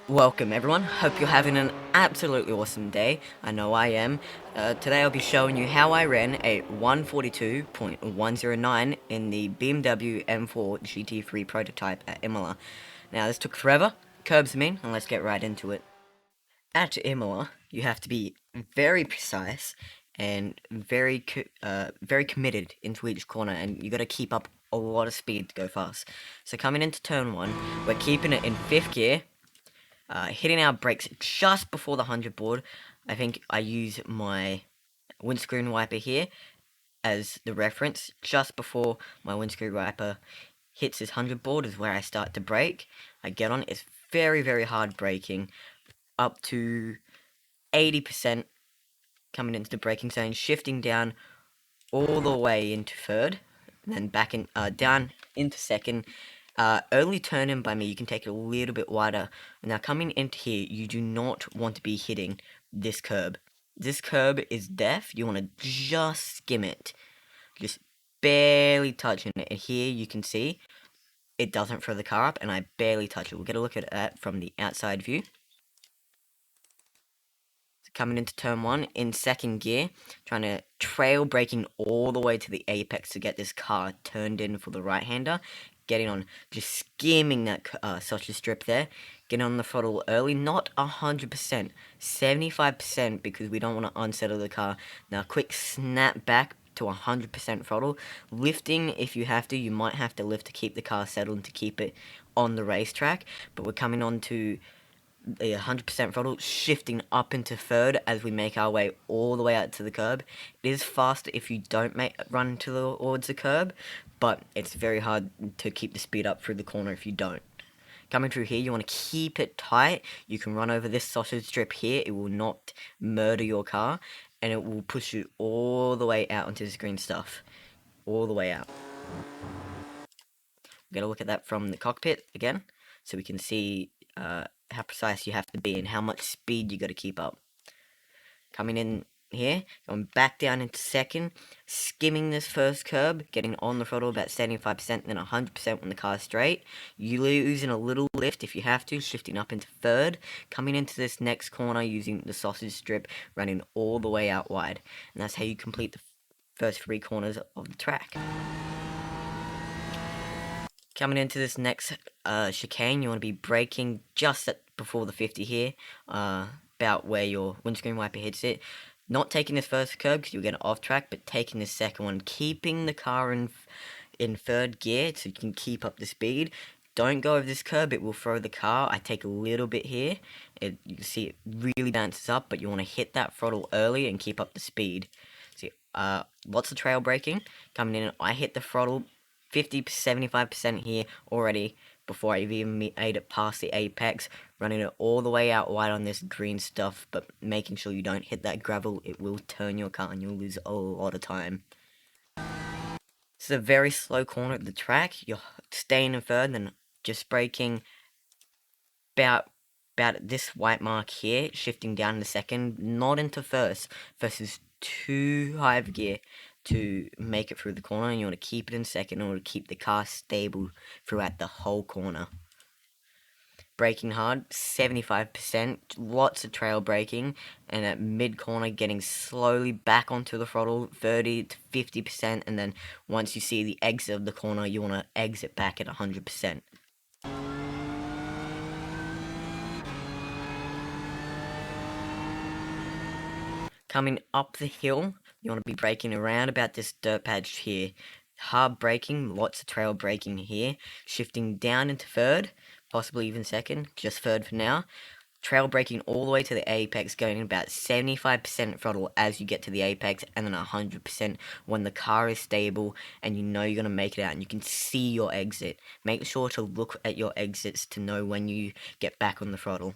Welcome everyone, hope you're having an absolutely awesome day. I know I am. Today I'll be showing you how I ran a 142.109 in the BMW M4 GT3 prototype at Imola. Now this took forever, curbs mean, and let's get right into it. At Imola, you have to be very precise and very committed into each corner, and you got to keep up a lot of speed to go fast. So coming into turn 1, we're keeping it in 5th gear, hitting our brakes just before the 100 board. I think I use my windscreen wiper here as the reference. Just before my windscreen wiper hits this 100 board is where I start to brake. I get on, it's very hard braking, up to 80% coming into the braking zone, shifting down all the way into third, and then back in down into second. Early turn in by me, you can take it a little bit wider. Now coming into here, you do not want to be hitting this curb. This curb is death. You want to just skim it, just barely touching it. And here you can see it doesn't throw the car up, and I barely touch it. We'll get a look at that from the outside view. Coming into turn 1 in 2nd gear, trying to trail braking all the way to the apex to get this car turned in for the right-hander, getting on, just skimming that sausage strip there, getting on the throttle early, not 100%, 75% because we don't want to unsettle the car. Now quick snap back to 100% throttle, lifting if you have to. You might have to lift to keep the car settled, to keep it on the racetrack, but we're coming on to the 100% throttle, shifting up into third as we make our way all the way out to the curb. It is faster if you don't run towards the curb, but it's very hard to keep the speed up through the corner if you don't. Coming through here, you want to keep it tight. You can run over this sausage strip here. It will not murder your car, and it will push you all the way out onto this green stuff. All the way out. We're going to look at that from the cockpit again, so we can see how precise you have to be and how much speed you got to keep up. Coming in here, going back down into second, skimming this first curb, getting on the throttle about 75%, then 100% when the car's straight. You losing a little lift if you have to, shifting up into third, coming into this next corner using the sausage strip, running all the way out wide. And that's how you complete the first 3 corners of the track. Coming into this next chicane, you want to be braking just before the 50 here, about where your windscreen wiper hits it. Not taking this first curb because you'll get off track, but taking this second one, keeping the car in third gear so you can keep up the speed. Don't go over this curb, it will throw the car. I take a little bit here. You can see it really bounces up, but you want to hit that throttle early and keep up the speed. See, lots of trail braking. Coming in, I hit the throttle 50-75% here already before I've even made it past the apex, running it all the way out wide on this green stuff, but making sure you don't hit that gravel. It will turn your car and you'll lose a lot of time. This is a very slow corner of the track. You're staying in third, then just braking about this white mark here, shifting down to second, not into first. First is too high of gear to make it through the corner, and you want to keep it in second in order to keep the car stable throughout the whole corner. Braking hard, 75%, lots of trail braking, and at mid-corner getting slowly back onto the throttle, 30-50%, and then once you see the exit of the corner, you want to exit back at 100%. Coming up the hill, you want to be braking around about this dirt patch here. Hard braking, lots of trail braking here. Shifting down into third, possibly even second, just third for now. Trail braking all the way to the apex, going about 75% throttle as you get to the apex, and then 100% when the car is stable and you know you're going to make it out and you can see your exit. Make sure to look at your exits to know when you get back on the throttle.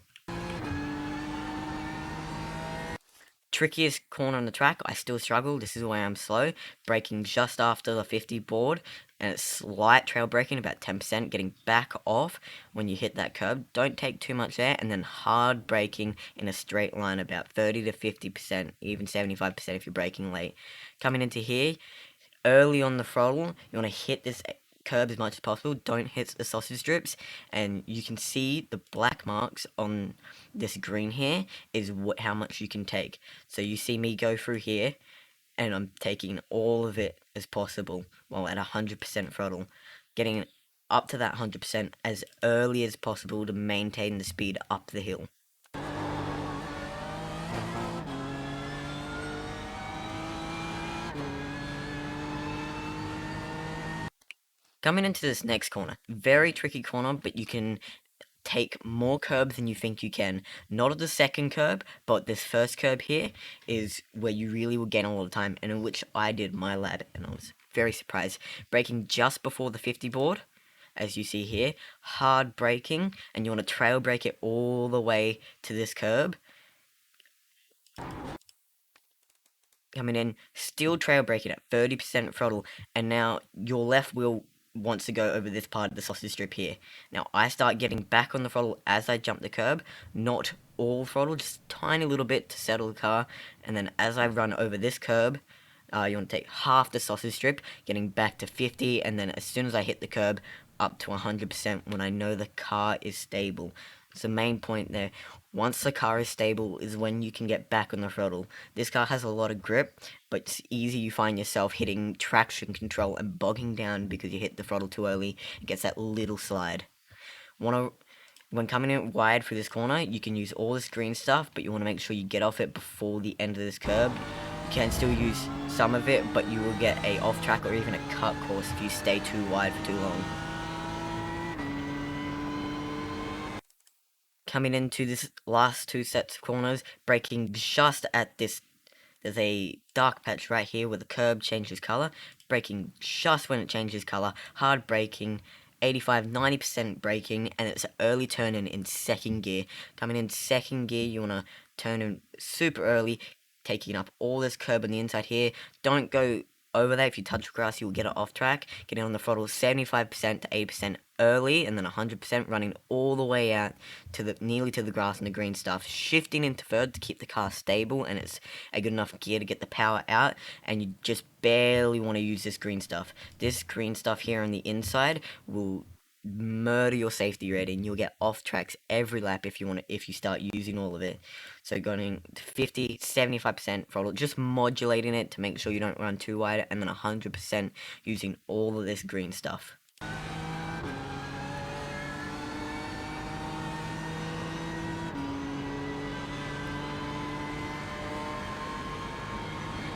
Trickiest corner on the track, I still struggle. This is why I'm slow. Braking just after the 50 board, and it's slight trail braking, about 10%, getting back off when you hit that curb. Don't take too much there, and then hard braking in a straight line, about 30-50%, even 75% if you're braking late. Coming into here, early on the throttle, you want to hit this curb as much as possible. Don't hit the sausage strips, and you can see the black marks on this green here is how much you can take. So you see me go through here, and I'm taking all of it as possible while at 100% throttle, getting up to that 100% as early as possible to maintain the speed up the hill. Coming into this next corner, very tricky corner, but you can take more curb than you think you can. Not at the second curb, but this first curb here is where you really will gain a lot of time, and in which I did my lap, and I was very surprised. Braking just before the 50 board, as you see here, hard braking, and you want to trail brake it all the way to this curb. Coming in, still trail braking at 30% throttle, and now your left wheel wants to go over this part of the sausage strip here. Now I start getting back on the throttle as I jump the curb, not all throttle, just a tiny little bit to settle the car, and then as I run over this curb, you want to take half the sausage strip, getting back to 50, and then as soon as I hit the curb, up to 100% when I know the car is stable. It's the main point there. Once the car is stable is when you can get back on the throttle. This car has a lot of grip, but it's easy you find yourself hitting traction control and bogging down because you hit the throttle too early. It gets that little slide. When coming in wide through this corner, you can use all this green stuff, but you want to make sure you get off it before the end of this curb. You can still use some of it, but you will get a off track or even a cut course if you stay too wide for too long. Coming into this last two sets of corners, braking just at this, there's a dark patch right here where the curb changes color, braking just when it changes color, hard braking, 85-90% braking, and it's an early turn in second gear. Coming in second gear, you want to turn in super early, taking up all this curb on the inside here. Don't go over that. If you touch grass, you'll get it off track. Getting on the throttle 75% to 80% early, and then 100% running all the way out to nearly to the grass and the green stuff. Shifting into third to keep the car stable, and it's a good enough gear to get the power out. And you just barely want to use this green stuff. This green stuff here on the inside will murder your safety rating. You'll get off tracks every lap if you start using all of it. So going to 50-75% throttle, just modulating it to make sure you don't run too wide, and then 100% using all of this green stuff.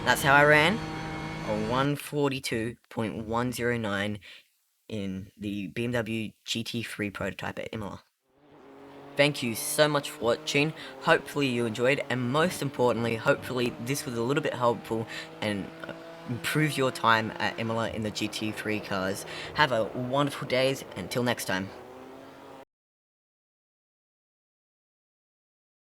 That's how I ran a 142.109 in the BMW GT3 prototype at Imola. Thank you so much for watching. Hopefully you enjoyed, and most importantly, hopefully this was a little bit helpful and improves your time at Imola in the GT3 cars. Have a wonderful day. Until next time.